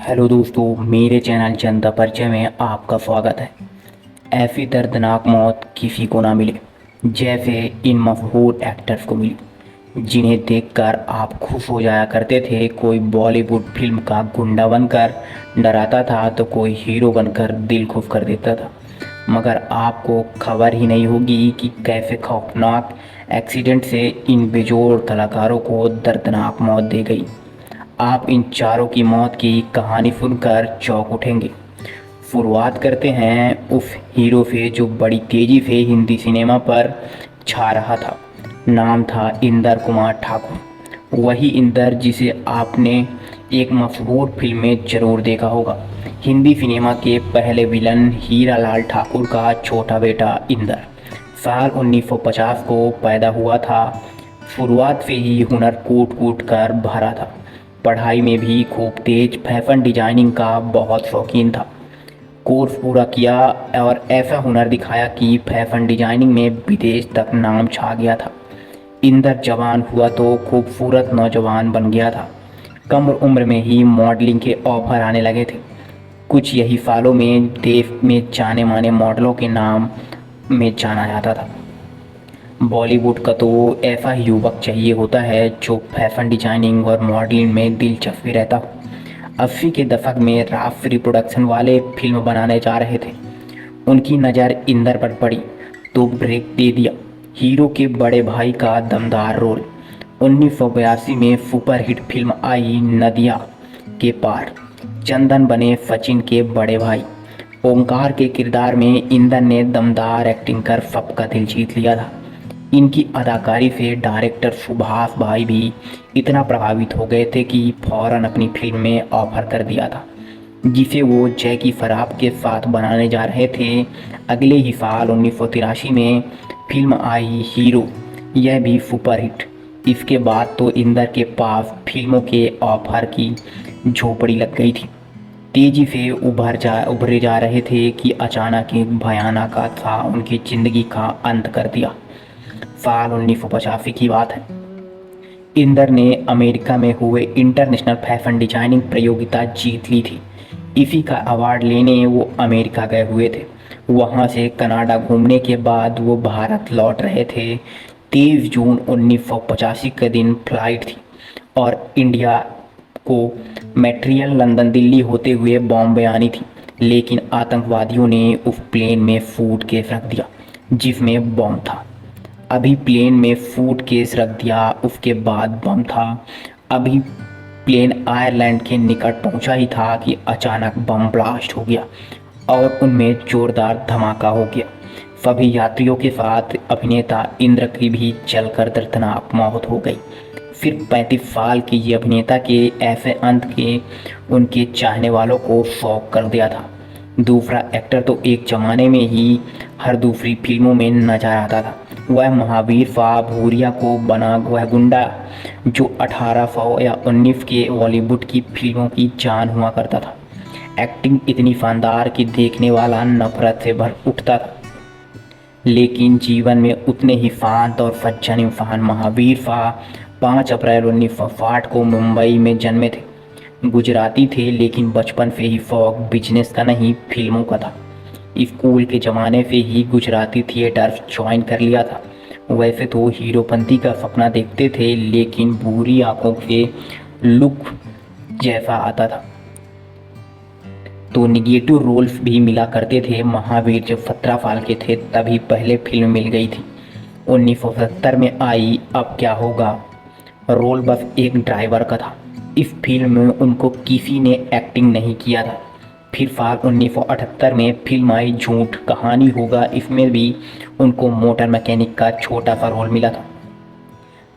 Hello दोस्तों, मेरे channel जनता परिचय में आपका स्वागत है। ऐसी दर्दनाक मौत किसी को ना मिले जैसे इन मशहूर एक्टर्स को मिली, जिन्हें देखकर आप खुश हो जाया करते थे। कोई बॉलीवुड फिल्म का गुंडा बनकर डराता था तो कोई हीरो बनकर दिल खुश कर देता था। मगर आपको खबर ही नहीं होगी कि कैसे खौफनाक एक्सीडेंट से इन बेजोड़ कलाकारों को दर्दनाक मौत दे गई। आप इन चारों की मौत की कहानी सुनकर चौंक उठेंगे। शुरुआत करते हैं उस हीरो से जो बड़ी तेजी से हिंदी सिनेमा पर छा रहा था। नाम था इंदर कुमार ठाकुर। वही इंदर जिसे आपने एक मशहूर फिल्म में जरूर देखा होगा। हिंदी सिनेमा के पहले विलन हीरालाल ठाकुर का छोटा बेटा इंदर साल 1950 को पैदा हुआ था। शुरुआत से ही हुनर कूट कूट कर भरा था। पढ़ाई में भी खूब तेज, फैशन डिजाइनिंग का बहुत शौकीन था। कोर्स पूरा किया और ऐसा हुनर दिखाया कि फैशन डिजाइनिंग में विदेश तक नाम छा गया था। इंदर जवान हुआ तो खूबसूरत नौजवान बन गया था। कम उम्र में ही मॉडलिंग के ऑफर आने लगे थे। कुछ यही सालों में देश में जाने माने मॉडलों के नाम में जाना जाता था। बॉलीवुड का तो ऐसा ही युवक चाहिए होता है जो फैशन डिजाइनिंग और मॉडलिंग में दिलचस्पी रहता हो। 80 के दशक में राजश्री प्रोडक्शन वाले फिल्म बनाने जा रहे थे। उनकी नज़र इंदर पर पड़ी तो ब्रेक दे दिया। हीरो के बड़े भाई का दमदार रोल। 1982 में सुपरहिट फिल्म आई नदिया के पार। चंदन बने सचिन के बड़े भाई। ओंकार के किरदार में इंदर ने दमदार एक्टिंग कर सबका दिल जीत लिया था। इनकी अदाकारी से डायरेक्टर सुभाष भाई भी इतना प्रभावित हो गए थे कि फौरन अपनी फिल्म में ऑफर कर दिया था, जिसे वो जैकी श्रॉफ के साथ बनाने जा रहे थे। अगले ही साल 1983 में फिल्म आई हीरो। यह भी सुपरहिट। इसके बाद तो इंदर के पास फिल्मों के ऑफर की झोपड़ी लग गई थी। तेजी से उभरे जा रहे थे कि अचानक एक भयानक हादसा उनकी जिंदगी का अंत कर दिया। साल 1985 की बात है। इंदर ने अमेरिका में हुए इंटरनेशनल फैशन डिजाइनिंग प्रतियोगिता जीत ली थी। इसी का अवार्ड लेने वो अमेरिका गए हुए थे। वहाँ से कनाडा घूमने के बाद वो भारत लौट रहे थे। 23 जून 1985 के दिन फ्लाइट थी और इंडिया को मटेरियल लंदन दिल्ली होते हुए बॉम्बे आनी थी। लेकिन आतंकवादियों ने उस प्लेन में सूटकेस रख दिया जिसमें बम था। अभी प्लेन में सूटकेस रख दिया, उसके बाद बम था। अभी प्लेन आयरलैंड के निकट पहुंचा ही था कि अचानक बम ब्लास्ट हो गया और उनमें जोरदार धमाका हो गया। सभी यात्रियों के साथ अभिनेता इंद्र की भी जलकर दर्दनाक मौत हो गई। सिर्फ 35 साल के ये अभिनेता के ऐसे अंत के उनके चाहने वालों को शॉक कर दिया था। दूसरा एक्टर तो एक जमाने में ही हर दूसरी फिल्मों में नजर आता था। वह महावीर शाह भूरिया को बना वह गुंडा जो 1800 या 19 के बॉलीवुड की फिल्मों की जान हुआ करता था। एक्टिंग इतनी शानदार कि देखने वाला नफरत से भर उठता था। लेकिन जीवन में उतने ही शांत और सज्जन इंसान महावीर शाह 5 अप्रैल 1960 को मुंबई में जन्मे थे। गुजराती थे लेकिन बचपन से ही शौक बिजनेस का नहीं, फिल्मों का था। स्कूल के ज़माने से ही गुजराती थिएटर ज्वाइन कर लिया था। वैसे तो हीरोपंती का सपना देखते थे लेकिन भूरी आंखों के लुक जैसा आता था तो निगेटिव रोल्स भी मिला करते थे। महावीर जब 17 साल के थे तभी पहले फिल्म मिल गई थी। 1970 में आई अब क्या होगा। रोल बस एक ड्राइवर का था। इस फिल्म में उनको किसी ने एक्टिंग नहीं किया था। फिर साल 1978 में फिल्म आई झूठ कहानी होगा। इसमें भी उनको मोटर मैकेनिक का छोटा सा रोल मिला था।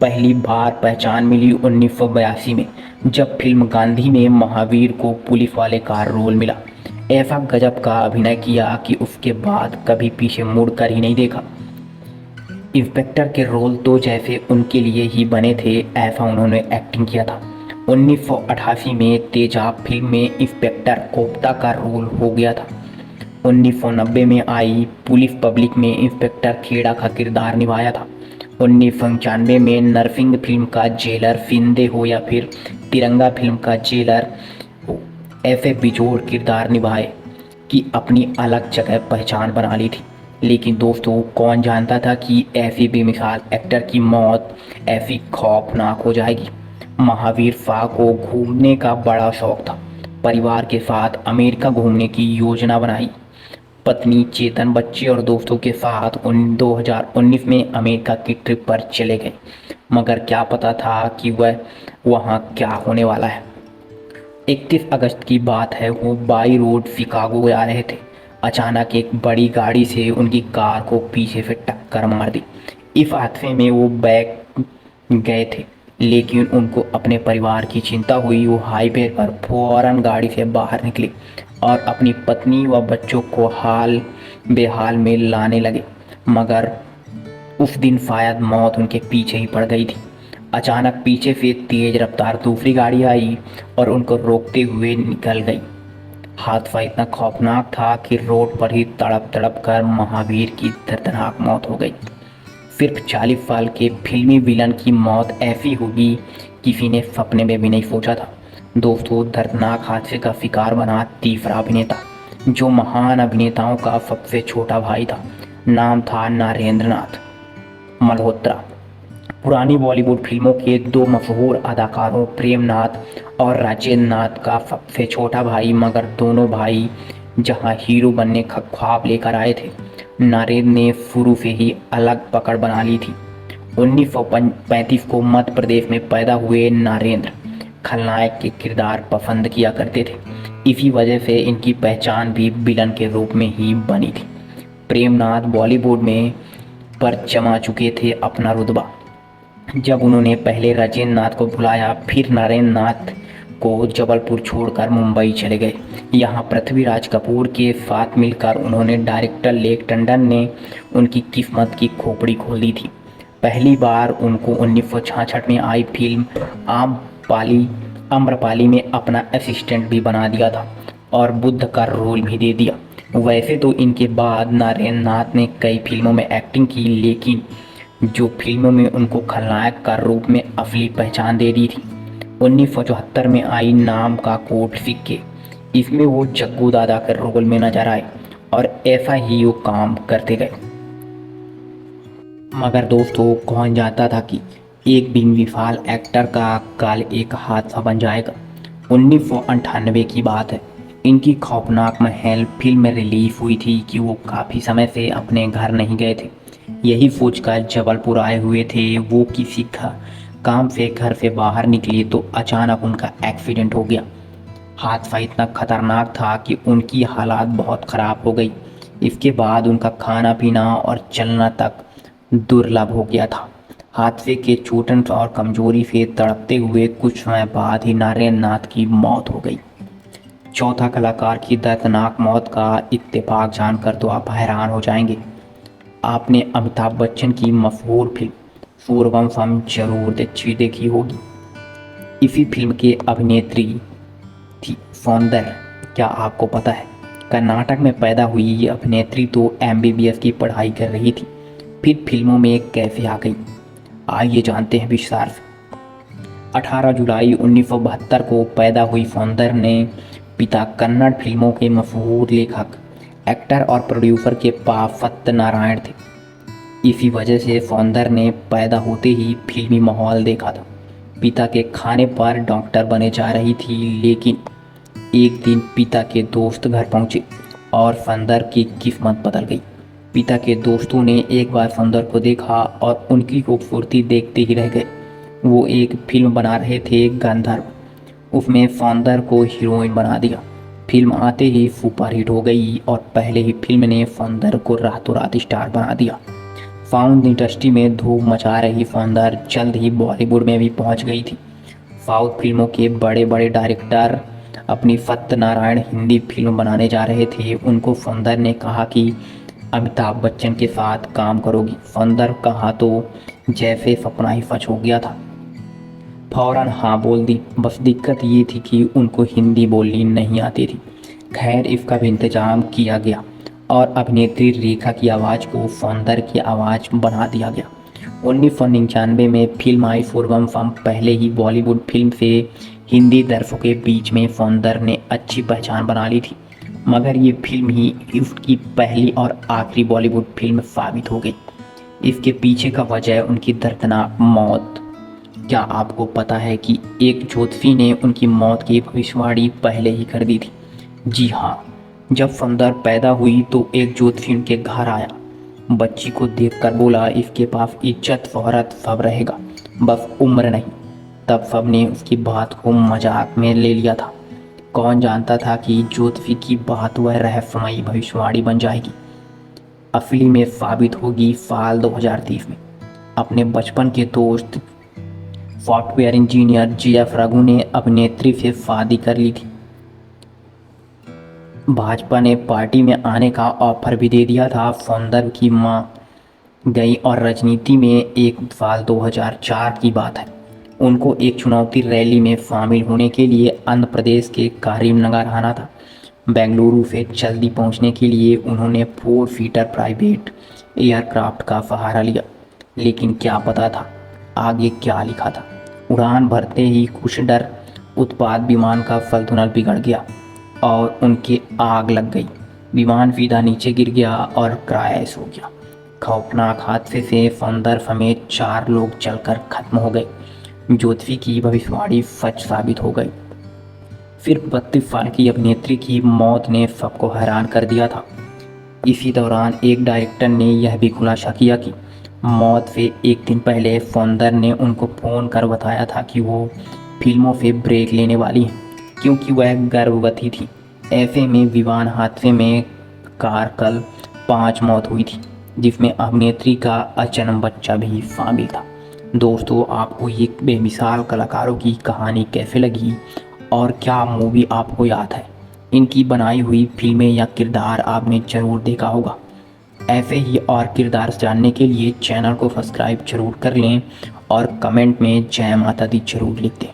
पहली बार पहचान मिली 1982 में जब फिल्म गांधी में महावीर को पुलिस वाले का रोल मिला। ऐसा गजब का अभिनय किया कि उसके बाद कभी पीछे मुड़कर ही नहीं देखा। इंस्पेक्टर के रोल तो जैसे उनके लिए ही बने थे, ऐसा उन्होंने एक्टिंग किया था। 1988 में तेजाब फिल्म में इंस्पेक्टर कोप्ता का रोल हो गया था। 1990 में आई पुलिस पब्लिक में इंस्पेक्टर खेड़ा का किरदार निभाया था। 1995 में नरसिंह फिल्म का जेलर, फिंदे हो या फिर तिरंगा फिल्म का जेलर हो, ऐसे बेजोड़ किरदार निभाए कि अपनी अलग जगह पहचान बना ली थी। लेकिन दोस्तों, कौन जानता था कि ऐसी बेमिसाल एक्टर की मौत ऐसी खौफनाक हो जाएगी। महावीर फा को घूमने का बड़ा शौक था। परिवार के साथ अमेरिका घूमने की योजना बनाई। पत्नी चेतन, बच्चे और दोस्तों के साथ 2019 में अमेरिका की ट्रिप पर चले गए। मगर क्या पता था कि वह वहाँ क्या होने वाला है। 31 अगस्त की बात है, वो बाई रोड शिकागो जा रहे थे। अचानक एक बड़ी गाड़ी से उनकी कार को पीछे से टक्कर मार दी। इस हादसे में वो बैग गए थे, लेकिन उनको अपने परिवार की चिंता हुई। वो हाईवे पर फौरन गाड़ी से बाहर निकले और अपनी पत्नी व बच्चों को हाल बेहाल में लाने लगे। मगर उस दिन शायद मौत उनके पीछे ही पड़ गई थी। अचानक पीछे से तेज रफ्तार दूसरी गाड़ी आई और उनको रोकते हुए निकल गई। हादसा इतना खौफनाक था कि रोड पर ही तड़प तड़प कर महावीर की दर्दनाक मौत हो गई। सिर्फ 40 साल के फिल्मी विलन की मौत ऐसी होगी, किसी ने सपने में भी नहीं सोचा था। दोस्तों, दर्दनाक हादसे का शिकार बना तीसरा अभिनेता, जो महान अभिनेताओं का सबसे छोटा भाई था। नाम था नरेंद्र नाथ मल्होत्रा। पुरानी बॉलीवुड फिल्मों के दो मशहूर अदाकारों प्रेम नाथ और राजेंद्र नाथ का सबसे छोटा भाई। मगर दोनों भाई जहां हीरो बनने का ख्वाब लेकर आए थे, नरेंद्र ने शुरू से ही अलग पकड़ बना ली थी। 1935 को मध्य प्रदेश में पैदा हुए नरेंद्र खलनायक के किरदार पसंद किया करते थे। इसी वजह से इनकी पहचान भी विलन के रूप में ही बनी थी। प्रेमनाथ बॉलीवुड में पर जमा चुके थे अपना रुतबा। जब उन्होंने पहले राजेंद्र नाथ को बुलाया, फिर नरेंद्र नाथ को जबलपुर छोड़कर मुंबई चले गए। यहाँ पृथ्वीराज कपूर के साथ मिलकर उन्होंने डायरेक्टर लेक टंडन ने उनकी किस्मत की खोपड़ी खोल दी थी। पहली बार उनको 1966 में आई फिल्म आम्रपाली में अपना असिस्टेंट भी बना दिया था और बुद्ध का रोल भी दे दिया। वैसे तो इनके बाद नरेंद्र नाथ ने कई फिल्मों में एक्टिंग की, लेकिन जो फिल्मों में उनको खलनायक का रूप में असली पहचान दे दी थी, 1974 में आई नाम का कोट सिक्के, इसमें वो जग्गू दादा के रोल में नजर आए और ऐसा ही वो काम करते गए। मगर दोस्तों, कौन जानता था कि एक बेमिसाल एक्टर का कल एक हादसा बन जाएगा। 1998 की बात है। इनकी खौफनाक महल फिल्म में रिलीज हुई थी कि वो काफ़ी समय से अपने घर नहीं गए थे। यही सोचकर जबलपुर आए हुए थे। वो किसी काम से घर से बाहर निकले तो अचानक उनका एक्सीडेंट हो गया। हादसा इतना खतरनाक था कि उनकी हालात बहुत ख़राब हो गई। इसके बाद उनका खाना पीना और चलना तक दुर्लभ हो गया था। हादसे के चोटन और कमजोरी से तड़पते हुए कुछ समय बाद ही नरेंद्र नाथ की मौत हो गई। चौथा कलाकार की दर्दनाक मौत का इत्तेफाक जानकर तो आप हैरान हो जाएंगे। आपने अमिताभ बच्चन की मशहूर फिल्म सूर्यवंशम जरूर देखी होगी। इसी फिल्म के अभिनेत्री थी सौंदर्य। क्या आपको पता है, कर्नाटक में पैदा हुई ये अभिनेत्री तो MBBS की पढ़ाई कर रही थी, फिर फिल्मों में कैसे आ गई? आइए जानते हैं विस्तार से। 18 जुलाई 1972 को पैदा हुई सौंदर्य ने पिता कन्नड़ फिल्मों के मशहूर लेखक, एक्टर और प्रोड्यूसर के पास सत्यनारायण थे। इसी वजह से सौंदर्य ने पैदा होते ही फिल्मी माहौल देखा था। पिता के खाने पर डॉक्टर बने जा रही थी, लेकिन एक दिन पिता के दोस्त घर पहुंचे और सौंदर्य की किस्मत बदल गई। पिता के दोस्तों ने एक बार सौंदर्य को देखा और उनकी खूबसूरती देखते ही रह गए। वो एक फिल्म बना रहे थे गंधर्व, उसमें सौंदर्य को हीरोइन बना दिया। फिल्म आते ही सुपरहिट हो गई और पहले ही फिल्म ने सौंदर्य को रातों रात स्टार बना दिया। साउथ इंडस्ट्री में धूम मचा रही सौंदर्य जल्द ही बॉलीवुड में भी पहुंच गई थी। साउथ फिल्मों के बड़े बड़े डायरेक्टर अपनी सत्यनारायण हिंदी फिल्म बनाने जा रहे थे। उनको सौंदर्य ने कहा कि अमिताभ बच्चन के साथ काम करोगी। सौंदर्य कहा तो जैसे सपना ही सच हो गया था, फौरन हाँ बोल दी। बस दिक्कत ये थी कि उनको हिंदी बोलनी नहीं आती थी। खैर, इसका भी इंतजाम किया गया और अभिनेत्री रेखा की आवाज़ को सौंदर्य की आवाज़ बना दिया गया। 1999 में फिल्म आई सूर्यवंशम पहले ही बॉलीवुड फिल्म से हिंदी दर्शकों के बीच में सौंदर्य ने अच्छी पहचान बना ली थी, मगर ये फिल्म ही उसकी पहली और आखिरी बॉलीवुड फिल्म साबित हो गई। इसके पीछे का वजह उनकी दर्दनाक मौत। क्या आपको पता है कि एक ज्योतिषी ने उनकी मौत की भविष्यवाणी पहले ही कर दी थी? जी हाँ, जब सौंदर्य पैदा हुई तो एक ज्योतिषी उनके घर आया। बच्ची को देखकर बोला, इसके पास इज्जत शोहरत सब रहेगा, बस उम्र नहीं। तब सबने उसकी बात को मजाक में ले लिया था। कौन जानता था कि ज्योतिषी की बात वह रहस्यमयी भविष्यवाणी बन जाएगी, असली में साबित होगी। साल 2030 में अपने बचपन के दोस्त सॉफ्टवेयर इंजीनियर JF रघु ने अभिनेत्री से शादी कर ली थी। भाजपा ने पार्टी में आने का ऑफर भी दे दिया था। सौंदर्य की मां गई और राजनीति में एक साल 2004 की बात है। उनको एक चुनावी रैली में शामिल होने के लिए आंध्र प्रदेश के करीमनगर आना था। बेंगलुरु से जल्दी पहुंचने के लिए उन्होंने 4 सीटर प्राइवेट एयरक्राफ्ट का सहारा लिया। लेकिन क्या पता था आगे क्या लिखा था? उड़ान भरते ही कुछ डर उत्पाद विमान का फलतुनल बिगड़ गया और उनके आग लग गई। विमान सीधा नीचे गिर गया और क्रैश हो गया। खौफनाक हादसे से सौंदर्य समेत 4 लोग जलकर खत्म हो गए। ज्योतिषी की भविष्यवाणी सच साबित हो गई। सिर्फ 32 साल की अभिनेत्री की मौत ने सबको हैरान कर दिया था। इसी दौरान एक डायरेक्टर ने यह भी खुलासा किया कि मौत से एक दिन पहले सौंदर्य ने उनको फ़ोन कर बताया था कि वो फिल्मों से ब्रेक लेने वाली हैं, क्योंकि वह गर्भवती थी। ऐसे में विमान हादसे में कल 5 मौत हुई थी, जिसमें अभिनेत्री का अजन्म बच्चा भी शामिल था। दोस्तों, आपको ये बेमिसाल कलाकारों की कहानी कैसे लगी और क्या मूवी आपको याद है? इनकी बनाई हुई फिल्में या किरदार आपने ज़रूर देखा होगा। ऐसे ही और किरदार जानने के लिए चैनल को सब्सक्राइब जरूर कर लें और कमेंट में जय माता दी जरूर लिख दें।